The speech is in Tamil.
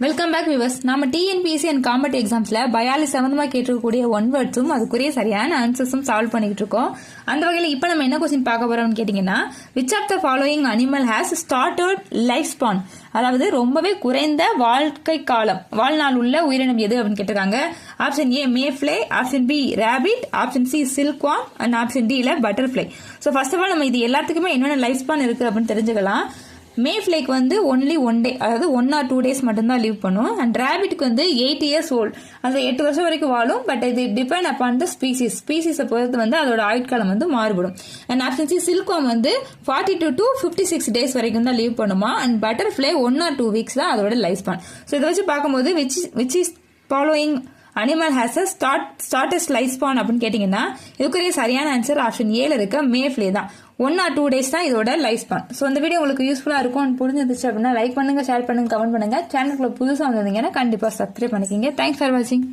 Welcome back viewers. நம்ம டிஎன்பிஎஸ்சி அண்ட் காம்படிட்டிவ் எக்ஸாம்ஸ்ல பயாலஜி சம்பந்தமா கேட்டிருக்கக்கூடிய ஒன் வேர்ட்ஸும் அதுக்குரிய சரியான ஆன்சர்ஸும் சால்வ் பண்ணிட்டு இருக்கோம். அந்த வகையில் இப்போ நம்ம என்ன கொஸ்டின் பார்க்க போறோம்னு கேட்டீங்கன்னா, which of the following animal has started life span, அதாவது ரொம்பவே குறைந்த வாழ்க்கை காலம் வாழ்நாள் உள்ள உயிரினம் எது அப்படின்னு கேட்டிருக்காங்க. Option A mayfly, option B rabbit, option C silkworm and option D butterfly. So first of all நம்ம இது எல்லாத்துக்குமே என்னென்ன லைஃப் ஸ்பான் இருக்கு அப்படின்னு தெரிஞ்சுக்கலாம். மேஃப்ளைக்கு வந்து ஒன்லி 1 day, அதாவது 1 or 2 days மட்டும்தான் லீவ் பண்ணும். அண்ட் ரேபிட்க்கு வந்து 8 years old, அது 8 வருஷம் வரைக்கும் வாழும். பட் இது டிபெண்ட் அப்பான் த ஸ்பீசிஸை பொறுத்து வந்து அதோட ஆயுட்காலம் வந்து மாறுபடும். அண்ட் ஆப்ஷன் சி சில்க்வார்ம் வந்து 42 to 56 days வரைக்கும் தான் லீவ் பண்ணுமா. அண்ட் பட்டர்ஃப்ளை 1 or 2 weeks தான் அதோட லைஃப் ஸ்பான். ஸோ இதை வச்சு பார்க்கும்போது which is following animal has a shortest life span அப்படின்னு கேட்டீங்கன்னா, இதுக்குரிய சரியான ஆன்சர் ஆப்ஷன் ஏல இருக்க மேஃப்ளை தான். 1 or 2 days தான் இதோட லைஃப் ஸ்பான். ஸோ இந்த வீடியோ உங்களுக்கு யூஸ்ஃபுல்லா இருக்கும் புரிஞ்சிருந்துச்சு அப்படின்னா லைக் பண்ணுங்க, ஷேர் பண்ணுங்க, கமெண்ட் பண்ணுங்க. சேனலுக்குள்ள புதுசாக வந்திருந்தீங்கன்னா கண்டிப்பா சப்ஸ்கிரைப் பண்ணிக்கோங்க. தேங்க்ஸ் ஃபார் வாட்சிங்.